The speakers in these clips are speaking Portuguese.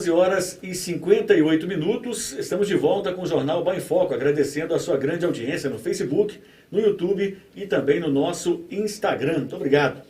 11h58, estamos de volta com o Jornal Bah em Foco, agradecendo a sua grande audiência no Facebook, no YouTube e também no nosso Instagram. Muito obrigado.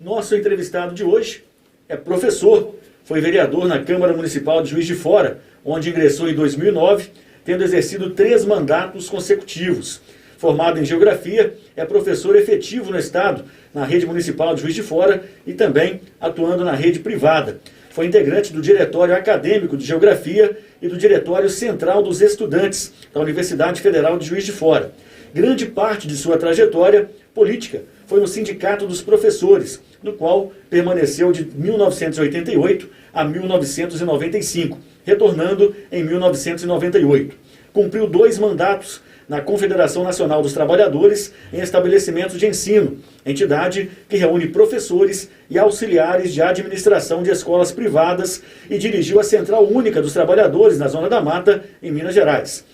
Nosso entrevistado de hoje é professor, foi vereador na Câmara Municipal de Juiz de Fora, onde ingressou em 2009, tendo exercido 3 mandatos consecutivos. Formado em Geografia, é professor efetivo no Estado, na Rede Municipal de Juiz de Fora e também atuando na rede privada. Foi integrante do Diretório Acadêmico de Geografia e do Diretório Central dos Estudantes da Universidade Federal de Juiz de Fora. Grande parte de sua trajetória política foi no Sindicato dos Professores, no qual permaneceu de 1988 a 1995, retornando em 1998. Cumpriu 2 mandatos na Confederação Nacional dos Trabalhadores em estabelecimentos de ensino, entidade que reúne professores e auxiliares de administração de escolas privadas, e dirigiu a Central Única dos Trabalhadores na Zona da Mata, em Minas Gerais.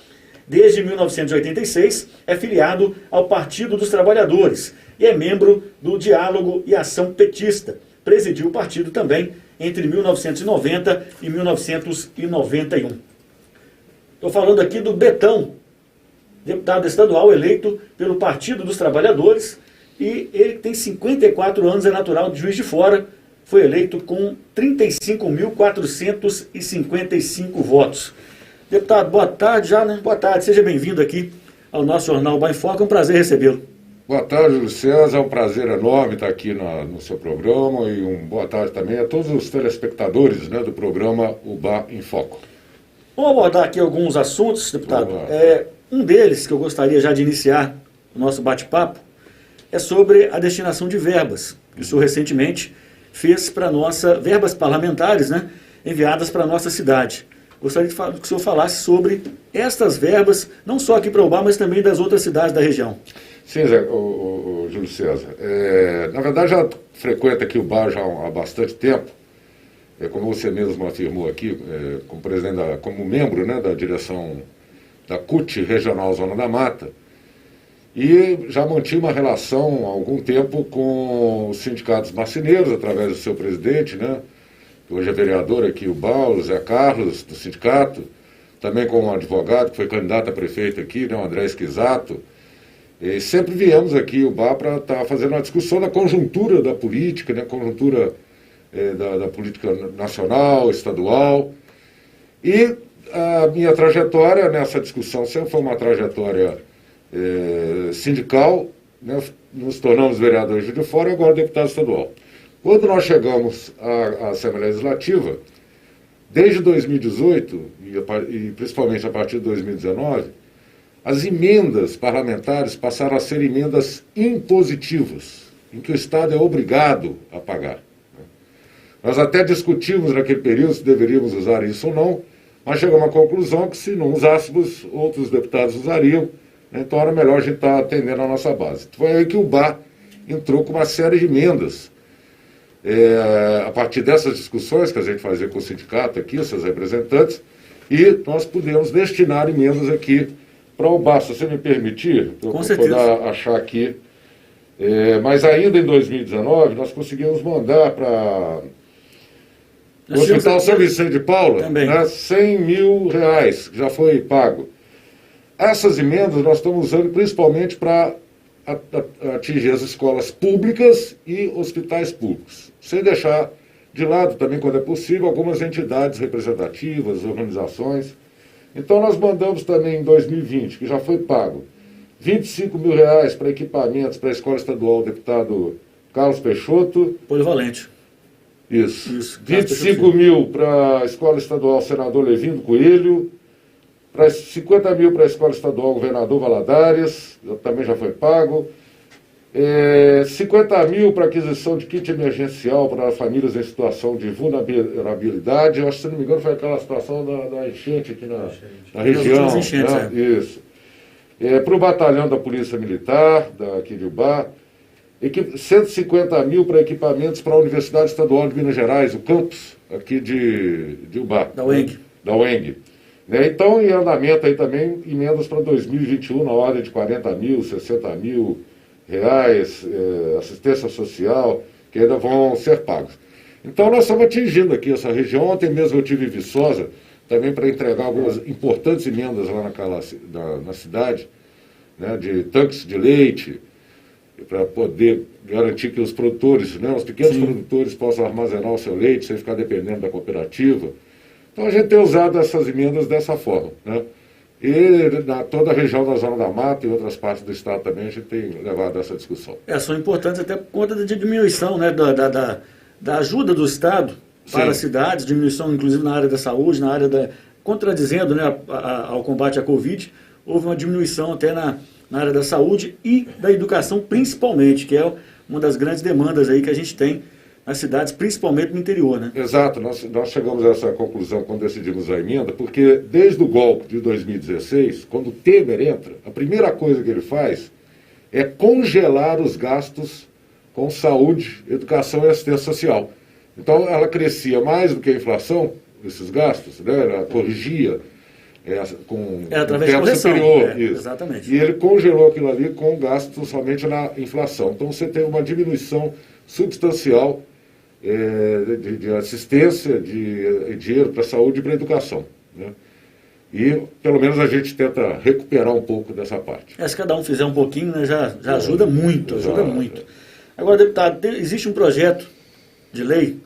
Desde 1986, é filiado ao Partido dos Trabalhadores e é membro do Diálogo e Ação Petista. Presidiu o partido também entre 1990 e 1991. Estou falando aqui do Betão, deputado estadual eleito pelo Partido dos Trabalhadores, e ele tem 54 anos, é natural de Juiz de Fora, foi eleito com 35.455 votos. Deputado, boa tarde já, né? Boa tarde, seja bem-vindo aqui ao nosso Jornal Bah em Foco, é um prazer recebê-lo. Boa tarde, Júlio César, é um prazer enorme estar aqui no seu programa, e boa tarde também a todos os telespectadores, né, do programa O Bah em Foco. Vamos abordar aqui alguns assuntos, deputado. Um deles que eu gostaria já de iniciar o nosso bate-papo é sobre a destinação de verbas, que o senhor recentemente fez para verbas parlamentares, né, enviadas para a nossa cidade. Gostaria que o senhor falasse sobre estas verbas, não só aqui para o Bah, mas também das outras cidades da região. Sim, Zé, o Júlio César. Na verdade, já frequento aqui o Bah já há bastante tempo. Como você mesmo afirmou aqui, como membro, né, da direção da CUT Regional Zona da Mata, e já mantive uma relação há algum tempo com os sindicatos marceneiros, através do seu presidente, né, que hoje é vereador aqui, o Bah, o Zé Carlos, do sindicato, também com um advogado que foi candidato a prefeito aqui, né, o André Esquisato, e sempre viemos aqui o Bah para estar fazendo uma discussão da conjuntura da política, né, conjuntura da política nacional, estadual, e a minha trajetória nessa discussão sempre foi uma trajetória sindical, né? Nos tornamos vereadores de Fora e agora deputado estadual. Quando nós chegamos à Assembleia Legislativa, desde 2018, e principalmente a partir de 2019, as emendas parlamentares passaram a ser emendas impositivas, em que o Estado é obrigado a pagar. Nós até discutimos naquele período se deveríamos usar isso ou não, mas chegamos à conclusão que se não usássemos, outros deputados usariam, né? Então era melhor a gente estar atendendo a nossa base. Foi aí que o Bah entrou com uma série de emendas. A partir dessas discussões que a gente fazia com o sindicato aqui, seus representantes, e nós pudemos destinar emendas aqui para o Bah. Se você me permitir, eu vou poder achar aqui. Mas ainda em 2019, nós conseguimos mandar para o Hospital São Vicente de Paula, né, 100 mil reais, que já foi pago. Essas emendas nós estamos usando principalmente para atingir as escolas públicas e hospitais públicos, sem deixar de lado também, quando é possível, algumas entidades representativas, organizações. Então nós mandamos também em 2020, que já foi pago, 25 mil reais para equipamentos para a Escola Estadual deputado Carlos Peixoto. Polivalente. Isso. 25 mil para a Escola Estadual Senador Levindo Coelho, 50 mil para a Escola Estadual Governador Valadares, também já foi pago, 50 mil para aquisição de kit emergencial para famílias em situação de vulnerabilidade. Eu acho que, se não me engano, foi aquela situação da enchente aqui na região. Enchentes, Isso. Para o batalhão da Polícia Militar, aqui de Bah, 150 mil para equipamentos para a Universidade Estadual de Minas Gerais, o campus aqui de Ubá. Da UENG. Da UENG. Então, em andamento aí também, emendas para 2021 na ordem de 40 mil, 60 mil reais, assistência social, que ainda vão ser pagos. Então nós estamos atingindo aqui essa região. Ontem mesmo eu tive em Viçosa, também para entregar algumas importantes emendas lá na cidade, né, de tanques de leite, para poder garantir que os produtores, né, os pequenos produtores possam armazenar o seu leite sem ficar dependendo da cooperativa. Então a gente tem usado essas emendas dessa forma, né? E toda a região da Zona da Mata e outras partes do estado também a gente tem levado essa discussão. São importantes até por conta da diminuição, né, da ajuda do Estado para as cidades, diminuição inclusive na área da saúde, na área contradizendo, né, ao combate à Covid, houve uma diminuição até na área da saúde e da educação principalmente, que é uma das grandes demandas aí que a gente tem nas cidades, principalmente no interior, né? Exato, nós chegamos a essa conclusão quando decidimos a emenda, porque desde o golpe de 2016, quando o Temer entra, a primeira coisa que ele faz é congelar os gastos com saúde, educação e assistência social. Então ela crescia mais do que a inflação, esses gastos, né? Ela corrigia com através de teto correção, superior. Isso. Exatamente. E ele congelou aquilo ali com gastos somente na inflação. Então você tem uma diminuição substancial de assistência, de dinheiro para a saúde e para a educação, né? E pelo menos a gente tenta recuperar um pouco dessa parte. Se cada um fizer um pouquinho, né, já ajuda muito, ajuda muito. Agora, deputado, existe um projeto de lei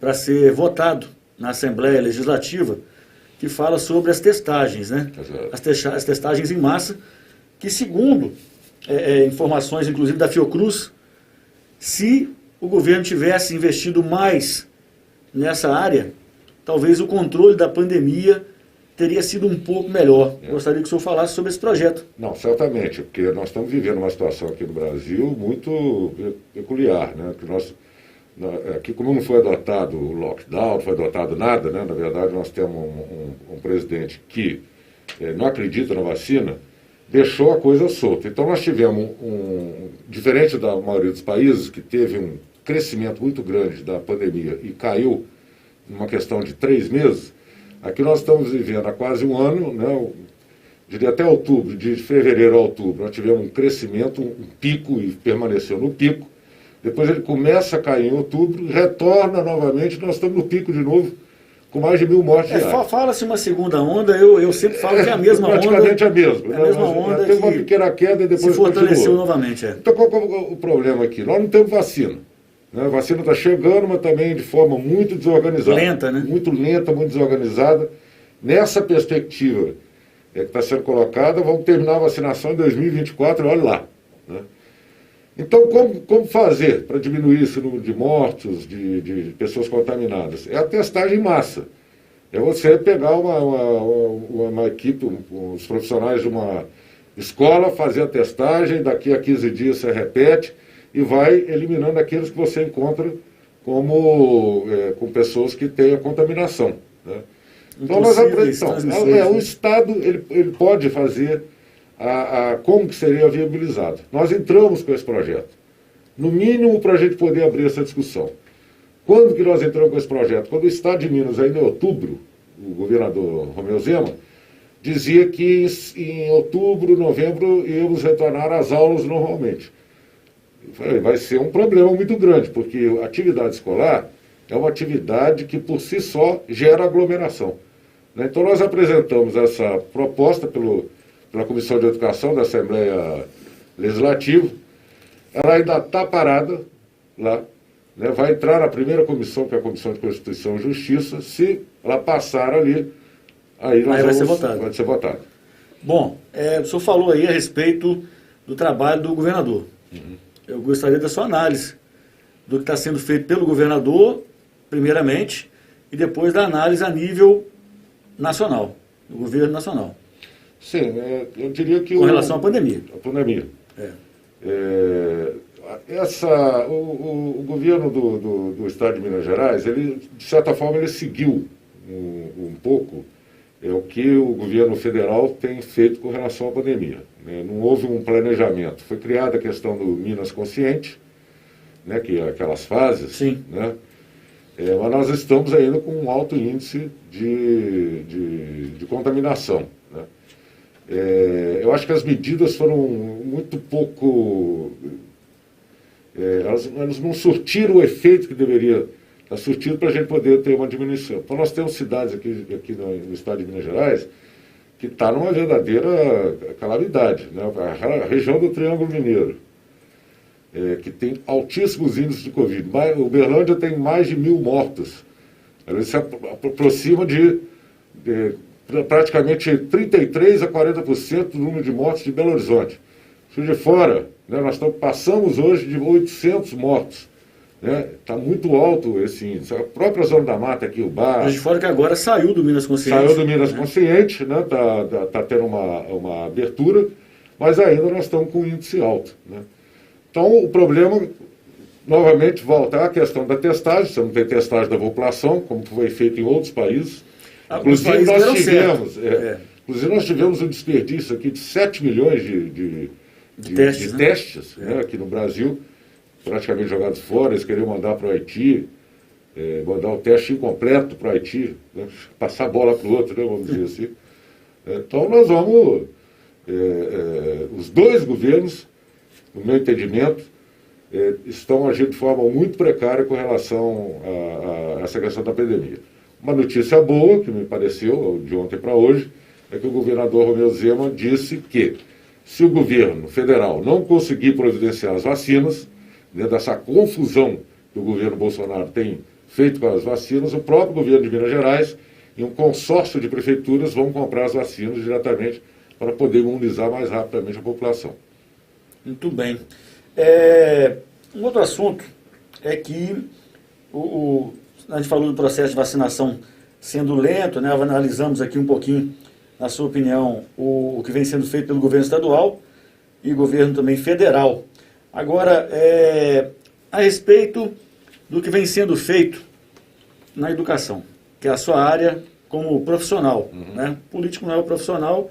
para ser votado na Assembleia Legislativa que fala sobre as testagens, né? As testagens em massa, que segundo informações, inclusive da Fiocruz, se o governo tivesse investido mais nessa área, talvez o controle da pandemia teria sido um pouco melhor. Gostaria que o senhor falasse sobre esse projeto. Não, certamente, porque nós estamos vivendo uma situação aqui no Brasil muito peculiar, né? Que aqui, como não foi adotado o lockdown, não foi adotado nada, né? Na verdade, nós temos um presidente que não acredita na vacina, deixou a coisa solta. Então, nós tivemos diferente da maioria dos países, que teve um crescimento muito grande da pandemia e caiu numa questão de 3 meses, aqui nós estamos vivendo há quase um ano, né? Diria até outubro, de fevereiro a outubro, nós tivemos um crescimento, um pico, e permaneceu no pico. Depois ele começa a cair em outubro, retorna novamente, nós estamos no pico de novo, com mais de 1.000 mortes diárias. Fala-se uma segunda onda, eu sempre falo que é a mesma praticamente onda. Praticamente a mesma. É a mesma onda teve uma pequena queda e depois se fortaleceu continua. novamente. Então qual é o problema aqui? Nós não temos vacina, né? A vacina está chegando, mas também de forma muito desorganizada. Lenta, né? Muito lenta, muito desorganizada. Nessa perspectiva que está sendo colocada, vamos terminar a vacinação em 2024, olha lá, né? Então, como fazer para diminuir esse número de mortos, de pessoas contaminadas? É a testagem em massa. É você pegar uma equipe, os profissionais de uma escola, fazer a testagem, daqui a 15 dias você repete e vai eliminando aqueles que você encontra com pessoas que têm a contaminação, né? Então, o Estado ele pode fazer como que seria viabilizado. Nós entramos com esse projeto, no mínimo para a gente poder abrir essa discussão. Quando que nós entramos com esse projeto? Quando o Estado de Minas, ainda em outubro, o governador Romeu Zema, dizia que em outubro, novembro, íamos retornar às aulas normalmente. Eu falei, vai ser um problema muito grande, porque a atividade escolar é uma atividade que por si só gera aglomeração, né? Então nós apresentamos essa proposta pela Comissão de Educação da Assembleia Legislativa. Ela ainda está parada lá, né? Vai entrar na primeira comissão, que é a Comissão de Constituição e Justiça. Se ela passar ali, aí vai ser votado. Bom, o senhor falou aí a respeito do trabalho do governador. Eu gostaria da sua análise do que está sendo feito pelo governador, primeiramente, e depois da análise a nível nacional, do governo nacional. Sim, eu diria que... Com relação à pandemia. A pandemia. O governo do Estado de Minas Gerais, ele, de certa forma, ele seguiu um pouco o que o governo federal tem feito com relação à pandemia, né? Não houve um planejamento. Foi criada a questão do Minas Consciente, né, que é aquelas fases. Sim. Né? Mas nós estamos ainda com um alto índice de contaminação, né? Eu acho que as medidas foram muito pouco... elas não surtiram o efeito que deveria está surtido para a gente poder ter uma diminuição. Então nós temos cidades aqui no estado de Minas Gerais que está numa verdadeira calamidade, né? A região do Triângulo Mineiro, que tem altíssimos índices de Covid. O Uberlândia tem mais de 1.000 mortos. Ele se aproxima de praticamente 33% a 40% do número de mortos de Belo Horizonte. Juiz de Fora, né, nós passamos hoje de 800 mortos. Está muito alto esse índice. A própria Zona da Mata aqui, o Bar... Juiz de Fora que agora saiu do Minas Consciente. Saiu do Minas Consciente, né? Tá tendo uma abertura, mas ainda nós estamos com um índice alto. Né? Então, o problema, novamente, volta à questão da testagem. Você não tem testagem da população, como foi feito em outros países. Inclusive, nós tivemos um desperdício aqui de 7 milhões de testes, né? Aqui no Brasil, praticamente jogados fora. Eles queriam mandar para o Haiti, mandar o teste incompleto para o Haiti, né? Passar a bola para o outro, né? Vamos dizer assim. Então, nós vamos... os dois governos, no meu entendimento, estão agindo de forma muito precária com relação a essa questão da pandemia. Uma notícia boa, que me pareceu, de ontem para hoje, é que o governador Romeu Zema disse que, se o governo federal não conseguir providenciar as vacinas, dentro dessa confusão que o governo Bolsonaro tem feito com as vacinas, o próprio governo de Minas Gerais e um consórcio de prefeituras vão comprar as vacinas diretamente para poder imunizar mais rapidamente a população. Muito bem. Um outro assunto é que a gente falou do processo de vacinação sendo lento, né? Analisamos aqui um pouquinho, na sua opinião, o que vem sendo feito pelo governo estadual e governo também federal. Agora, a respeito do que vem sendo feito na educação, que é a sua área como profissional. Né? Político não é o profissional,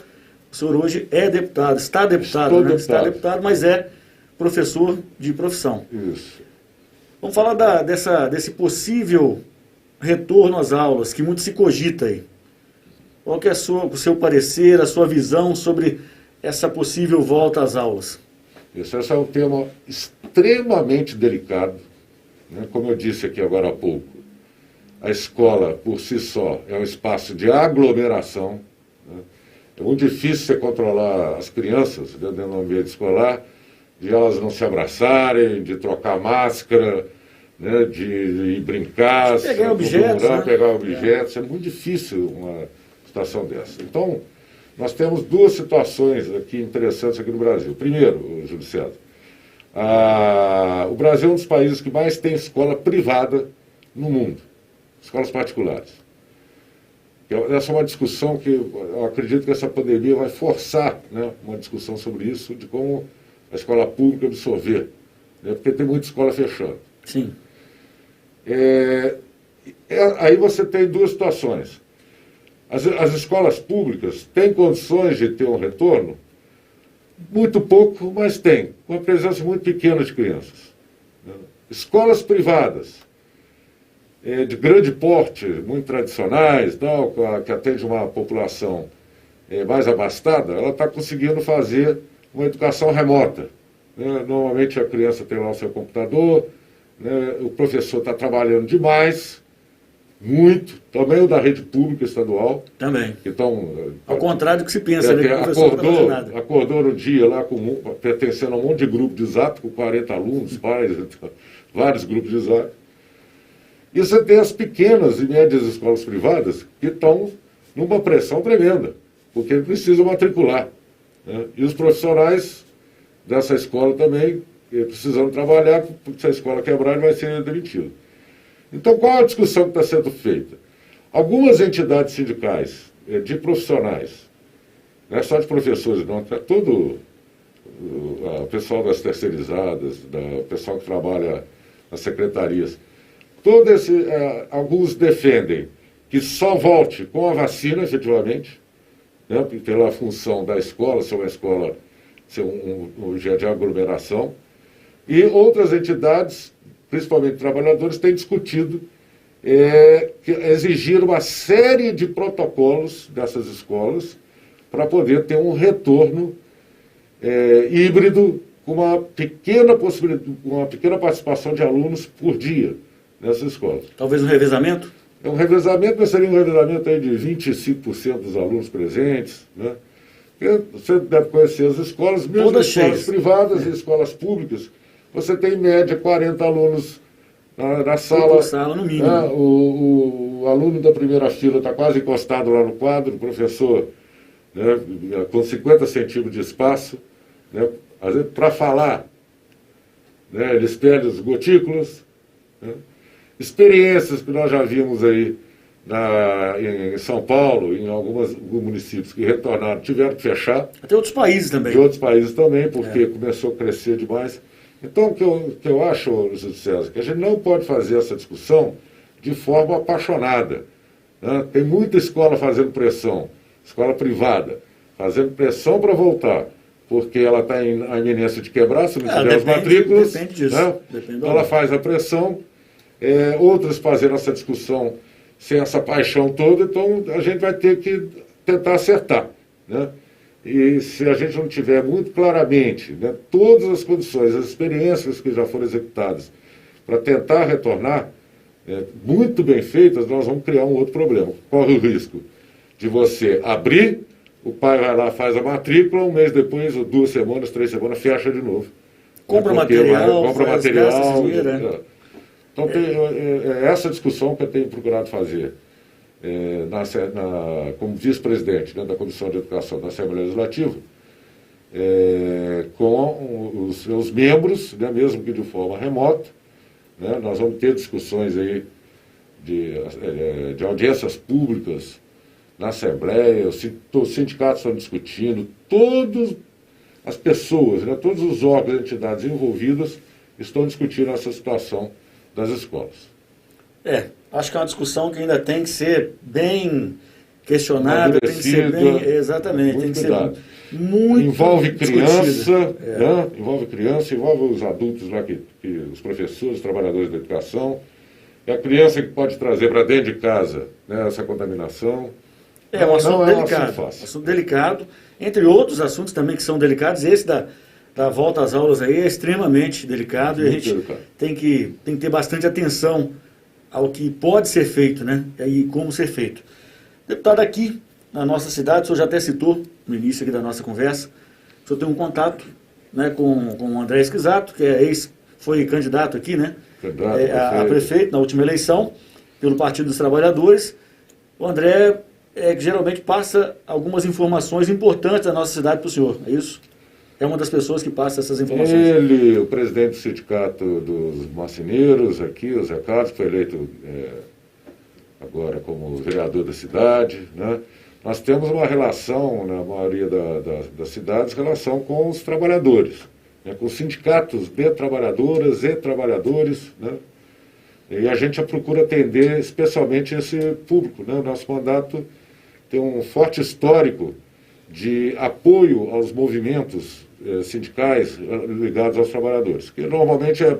o senhor hoje é deputado, está deputado, né? Está deputado, mas é professor de profissão. Isso. Vamos falar desse possível retorno às aulas, que muito se cogita aí. Qual que é o seu parecer, a sua visão sobre essa possível volta às aulas? Esse é um tema extremamente delicado. Né? Como eu disse aqui agora há pouco, a escola, por si só, é um espaço de aglomeração. Né? É muito difícil você controlar as crianças dentro do ambiente escolar, de elas não se abraçarem, de trocar máscara, né? de ir brincar, pegar objetos. Pegar objetos. É muito difícil uma situação dessa. Então, nós temos duas situações aqui interessantes aqui no Brasil. Primeiro, Júlio César, o Brasil é um dos países que mais tem escola privada no mundo, escolas particulares. Essa é uma discussão que eu acredito que essa pandemia vai forçar, né, uma discussão sobre isso, de como a escola pública absorver, né, porque tem muita escola fechando. Sim. Aí você tem duas situações. As escolas públicas têm condições de ter um retorno? Muito pouco, mas tem, com uma presença muito pequena de crianças. Escolas privadas, de grande porte, muito tradicionais, tal, que atende uma população mais abastada, ela está conseguindo fazer uma educação remota. Né? Normalmente a criança tem lá o seu computador, né? O professor está trabalhando demais, muito, também o da rede pública estadual. Também. Então, ao contrário do que se pensa, né? Que o professor não faz nada. Acordou no dia lá, pertencendo a um monte de grupo de zap, com 40 alunos, pais, vários grupos de zap. E você tem as pequenas e médias escolas privadas que estão numa pressão tremenda, porque precisam matricular. Né? E os profissionais dessa escola também precisam trabalhar, porque se a escola quebrar, ele vai ser demitido. Então, qual a discussão que está sendo feita? Algumas entidades sindicais de profissionais, não é só de professores, não, é todo o pessoal das terceirizadas, o pessoal que trabalha nas secretarias, alguns defendem que só volte com a vacina, efetivamente, né, pela função da escola, ser uma escola, ser um dia de aglomeração, e outras entidades, principalmente trabalhadores, têm discutido exigir uma série de protocolos dessas escolas para poder ter um retorno híbrido com uma pequena possibilidade, uma pequena participação de alunos por dia, nessas escolas. Talvez um revezamento? É um revezamento, mas seria um revezamento aí de 25% dos alunos presentes, né? Porque você deve conhecer as escolas, mesmo todas escolas cheias. privadas e escolas públicas, você tem em média 40 alunos na sala. Por sala, no mínimo. Né? O aluno da primeira fila está quase encostado lá no quadro, o professor, né, com 50 centímetros de espaço, né, às vezes para falar, né, eles perdem os gotículos, né? Experiências que nós já vimos aí em São Paulo, em alguns municípios que retornaram, tiveram que fechar. Até outros países também. De outros países também, porque começou a crescer demais. Então, o que eu acho, Júlio César, que a gente não pode fazer essa discussão de forma apaixonada. Né? Tem muita escola fazendo pressão, escola privada, fazendo pressão para voltar, porque ela está em a iminência de quebrar, se não tiver as matrículas. Depende disso. Né? Depende então, ela faz a pressão, outras fazendo essa discussão sem essa paixão toda, então a gente vai ter que tentar acertar. Né? E se a gente não tiver muito claramente, né, todas as condições, as experiências que já foram executadas para tentar retornar, muito bem feitas, nós vamos criar um outro problema. Corre o risco de você abrir, o pai vai lá, faz a matrícula, um mês depois, ou 2 semanas, 3 semanas, fecha de novo. Compra material, compra faz, material. dinheiro, Então, essa discussão que eu tenho procurado fazer como vice-presidente, né, da Comissão de Educação da Assembleia Legislativa, com os seus membros, né, mesmo que de forma remota, né, nós vamos ter discussões aí de audiências públicas na Assembleia, os sindicatos estão discutindo, todas as pessoas, né, todos os órgãos e entidades envolvidas estão discutindo essa situação das escolas. Acho que é uma discussão que ainda tem que ser bem questionada, tem que ser bem... Exatamente, tem que ser muito envolve criança, né? Envolve criança, envolve os adultos lá, os professores, os trabalhadores da educação. É a criança que pode trazer para dentro de casa, né, essa contaminação. É um assunto delicado. Assunto fácil. Assunto delicado. Entre outros assuntos também que são delicados, esse da volta às aulas aí é extremamente delicado. Muito e a gente tem que ter bastante atenção ao que pode ser feito, né? E como ser feito. Deputado, aqui na nossa cidade, o senhor já até citou no início aqui da nossa conversa, o senhor tem um contato, né, com o André Esquisato, que foi candidato aqui, né? A prefeito na última eleição, pelo Partido dos Trabalhadores. O André que geralmente passa algumas informações importantes da nossa cidade para o senhor, é isso? É uma das pessoas que passa essas informações. Ele, o presidente do sindicato dos marceneiros aqui, o Zé Carlos, que foi eleito agora como vereador da cidade, né? Nós temos uma relação, na maioria das cidades, relação com os trabalhadores, né? Com os sindicatos de trabalhadoras e trabalhadores, né? E a gente procura atender especialmente esse público, né? O nosso mandato tem um forte histórico de apoio aos movimentos sindicais ligados aos trabalhadores, que normalmente é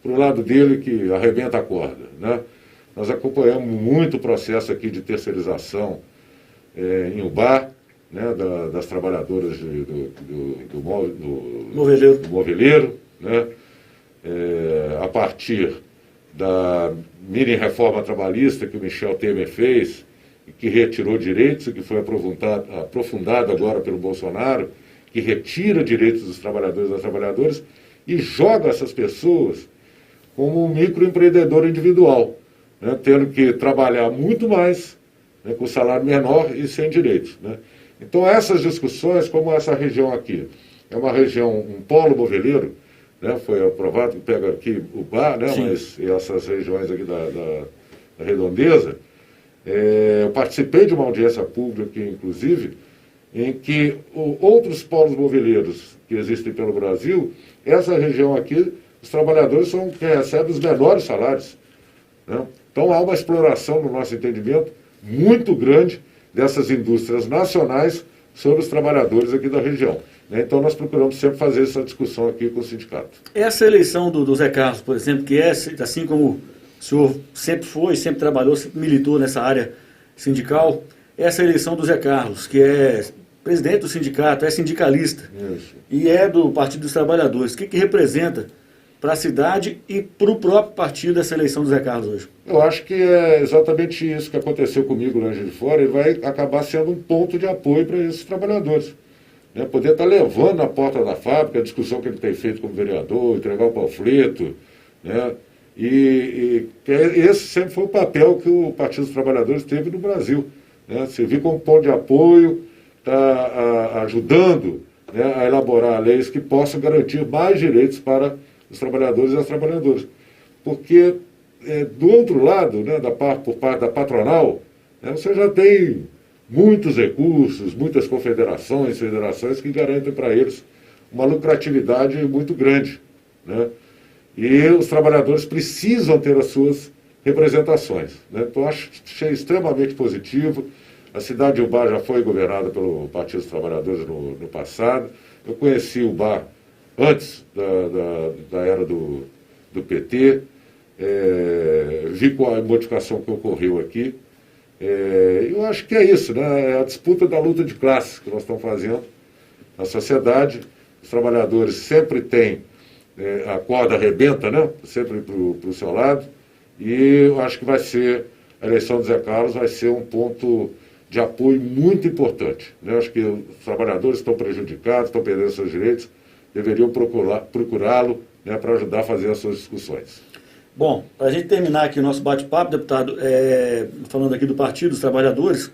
para o lado dele que arrebenta a corda, né? Nós acompanhamos muito o processo aqui de terceirização em Ubá, né, das trabalhadoras do moveleiro, né, a partir da mini reforma trabalhista que o Michel Temer fez, que retirou direitos e que foi aprofundado agora pelo Bolsonaro, que retira direitos dos trabalhadores e das trabalhadoras e joga essas pessoas como um microempreendedor individual, né, tendo que trabalhar muito mais, né, com salário menor e sem direitos, né. Então essas discussões, como essa região aqui, é uma região, um polo moveleiro, né, foi aprovado, que pega aqui o Bar, né, mas essas regiões aqui da redondeza, eu participei de uma audiência pública aqui, inclusive, em que outros polos moveleiros que existem pelo Brasil, essa região aqui, os trabalhadores são quem recebe os menores salários, né? Então há uma exploração, no nosso entendimento, muito grande dessas indústrias nacionais sobre os trabalhadores aqui da região, né? Então nós procuramos sempre fazer essa discussão aqui com o sindicato. Essa eleição do Zé Carlos, por exemplo, que assim como o senhor sempre foi, sempre trabalhou, sempre militou nessa área sindical, essa eleição do Zé Carlos, que é presidente do sindicato, é sindicalista. Isso. E é do Partido dos Trabalhadores, o que representa para a cidade e para o próprio partido essa eleição do Zé Carlos hoje? Eu acho que é exatamente isso que aconteceu comigo lá em Juiz de Fora. Ele vai acabar sendo um ponto de apoio para esses trabalhadores. Né? Poder estar levando na porta da fábrica a discussão que ele tem feito como vereador, entregar o panfleto. Né? E esse sempre foi o papel que o Partido dos Trabalhadores teve no Brasil. Né? Servir como ponto de apoio, tá ajudando, né, a elaborar leis que possam garantir mais direitos para os trabalhadores e as trabalhadoras. Porque, do outro lado, né, por parte da patronal, né, você já tem muitos recursos, muitas confederações, federações que garantem para eles uma lucratividade muito grande. Né? E os trabalhadores precisam ter as suas representações. Né? Então, achei extremamente positivo. A cidade de Ubá já foi governada pelo Partido dos Trabalhadores no passado. Eu conheci Ubá antes da era do PT. Vi qual a modificação que ocorreu aqui. Eu acho que é isso, né? É a disputa da luta de classes que nós estamos fazendo na sociedade. Os trabalhadores sempre têm a corda arrebenta, né? Sempre para o seu lado. E eu acho que a eleição do Zé Carlos vai ser um ponto de apoio muito importante. Né? Acho que os trabalhadores estão prejudicados, estão perdendo seus direitos, deveriam procurá-lo, né, para ajudar a fazer as suas discussões. Bom, para a gente terminar aqui o nosso bate-papo, deputado, falando aqui do Partido dos Trabalhadores, o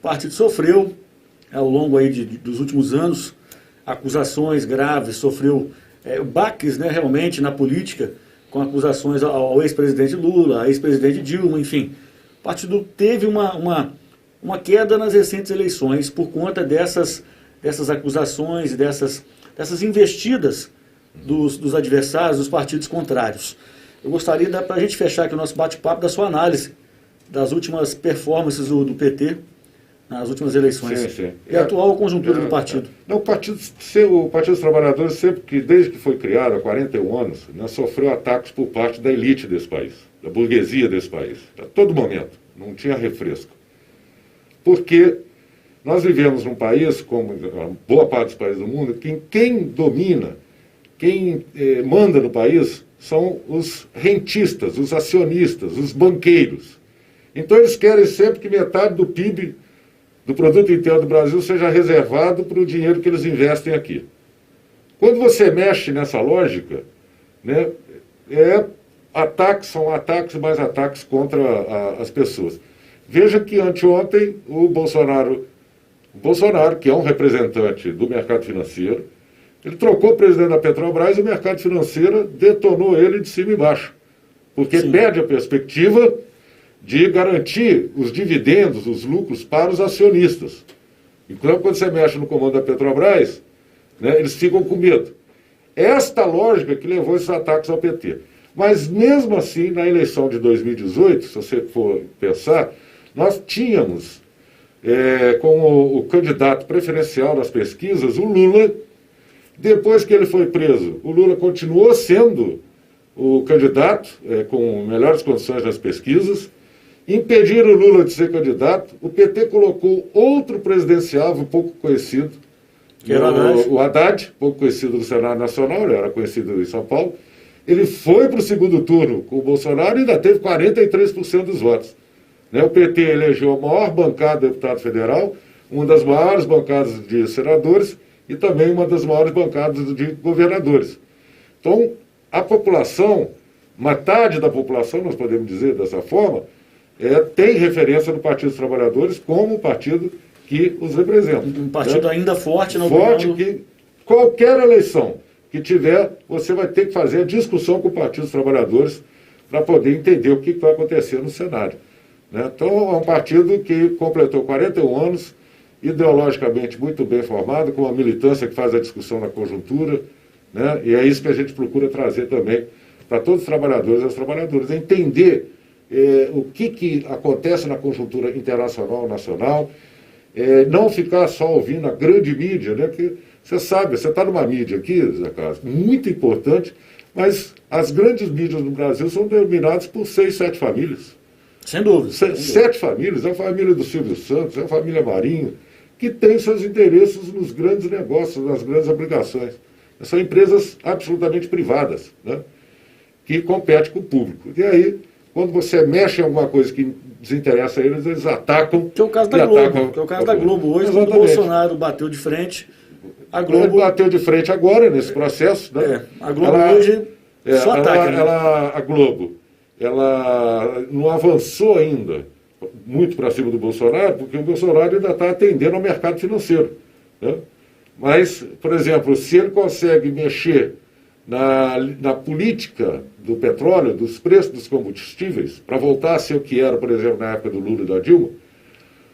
partido sofreu, ao longo aí dos últimos anos, acusações graves, sofreu baques, né, realmente na política, com acusações ao ex-presidente Lula, à ex-presidente Dilma, enfim. O partido teve uma queda nas recentes eleições por conta dessas acusações e dessas investidas dos adversários, dos partidos contrários. Eu gostaria, para a gente fechar aqui o nosso bate-papo, da sua análise das últimas performances do PT nas últimas eleições. Sim, sim. E a atual conjuntura do partido. Não, o Partido dos Trabalhadores, desde que foi criado, há 41 anos, né, sofreu ataques por parte da elite desse país, da burguesia desse país, a todo momento. Não tinha refresco. Porque nós vivemos num país, como a boa parte dos países do mundo, que quem domina, quem manda no país são os rentistas, os acionistas, os banqueiros. Então eles querem sempre que metade do PIB, do produto interno do Brasil, seja reservado para o dinheiro que eles investem aqui. Quando você mexe nessa lógica, né, são ataques e mais ataques contra as pessoas. Veja que anteontem o Bolsonaro, que é um representante do mercado financeiro, ele trocou o presidente da Petrobras e o mercado financeiro detonou ele de cima e embaixo. Porque Sim. perde a perspectiva de garantir os dividendos, os lucros para os acionistas. Então, quando você mexe no comando da Petrobras, né, eles ficam com medo. Esta lógica que levou esses ataques ao PT. Mas, mesmo assim, na eleição de 2018, se você for pensar, nós tínhamos, como o candidato preferencial nas pesquisas, o Lula. Depois que ele foi preso, o Lula continuou sendo o candidato, com melhores condições nas pesquisas. Impediram o Lula de ser candidato. O PT colocou outro presidencial, pouco conhecido, que era o Haddad, pouco conhecido no Senado Nacional, ele era conhecido em São Paulo. Ele foi para o segundo turno com o Bolsonaro e ainda teve 43% dos votos. Né? O PT elegeu a maior bancada de deputado federal, uma das maiores bancadas de senadores e também uma das maiores bancadas de governadores. Então, a população, metade da população, nós podemos dizer dessa forma, tem referência no Partido dos Trabalhadores como um partido que os representa. Um partido, né, ainda forte na Forte, que qualquer eleição que tiver, você vai ter que fazer a discussão com o Partido dos Trabalhadores para poder entender o que vai acontecer no cenário. Né? Então, é um partido que completou 41 anos, ideologicamente muito bem formado, com uma militância que faz a discussão na conjuntura, né? E é isso que a gente procura trazer também para todos os trabalhadores e as trabalhadoras, entender o que acontece na conjuntura internacional e nacional, não ficar só ouvindo a grande mídia, né? Que você sabe, você está numa mídia aqui, Zé Carlos, muito importante, mas as grandes mídias no Brasil são dominadas por 6, 7 famílias. Sem dúvida. 7 famílias, é a família do Silvio Santos, é a família Marinho, que tem seus interesses nos grandes negócios, nas grandes obrigações. São empresas absolutamente privadas, né? que compete com o público. E aí, quando você mexe em alguma coisa que desinteressa a eles, eles atacam. Que é o caso da Globo. Que é o caso da Globo. Hoje, quando o Bolsonaro bateu de frente, a Globo... Ele bateu de frente agora, nesse processo. Né? A Globo hoje só ataca. Né? A Globo, ela não avançou ainda muito para cima do Bolsonaro, porque o Bolsonaro ainda está atendendo ao mercado financeiro. Né? Mas, por exemplo, se ele consegue mexer na política do petróleo, dos preços dos combustíveis, para voltar a ser o que era, por exemplo, na época do Lula e da Dilma,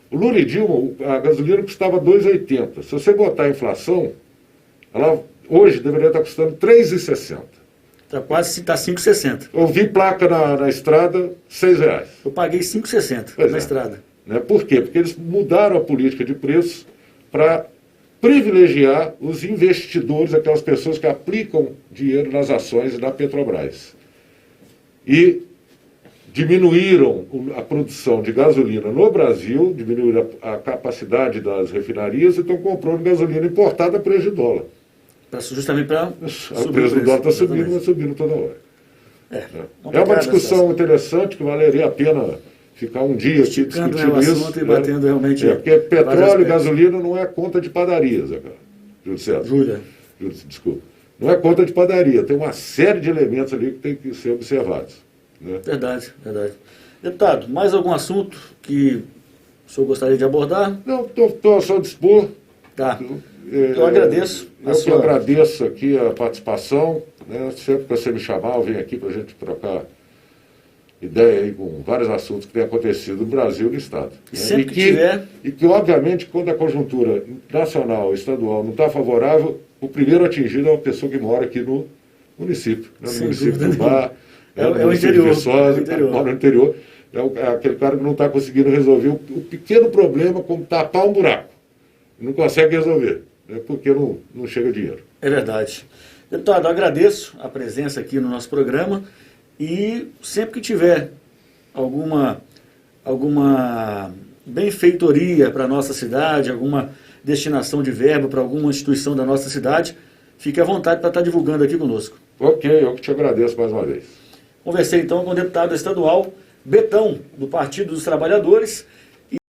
o Lula e Dilma, a gasolina custava R$ 2,80. Se você botar a inflação, ela hoje deveria estar custando R$ 3,60. Está 5,60. Eu vi placa na estrada, R$ 6,00. Eu paguei 5,60 na estrada. Né? Por quê? Porque eles mudaram a política de preços para privilegiar os investidores, aquelas pessoas que aplicam dinheiro nas ações da Petrobras. E diminuíram a produção de gasolina no Brasil, diminuíram a capacidade das refinarias e estão comprando gasolina importada a preço de dólar. Justamente para o preço do dólar está subindo, mas subindo toda hora. É uma discussão interessante que valeria a pena ficar um dia aqui discutindo isso. E batendo realmente. Porque petróleo e gasolina não é conta de padaria, Zé Carlos. Júlio César. Júlia. Desculpa. Não é conta de padaria. Tem uma série de elementos ali que tem que ser observados. Né? Verdade. Deputado, mais algum assunto que o senhor gostaria de abordar? Não, estou a seu dispor. Tá. Eu agradeço. Eu agradeço aqui a participação. Né? Sempre que você me chamar, eu venho aqui para a gente trocar ideia aí com vários assuntos que têm acontecido no Brasil e no Estado. Né? E que, obviamente, quando a conjuntura nacional e estadual não está favorável, o primeiro atingido é uma pessoa que mora aqui no município. Né? No município do Bar, no interior. Mora no interior. É aquele cara que não está conseguindo resolver o pequeno problema como tapar um buraco. Não consegue resolver, né? Porque não chega dinheiro. É verdade. Deputado, eu agradeço a presença aqui no nosso programa e sempre que tiver alguma benfeitoria para a nossa cidade, alguma destinação de verba para alguma instituição da nossa cidade, fique à vontade para estar divulgando aqui conosco. Ok, eu que te agradeço mais uma vez. Conversei então com o deputado estadual Betão, do Partido dos Trabalhadores.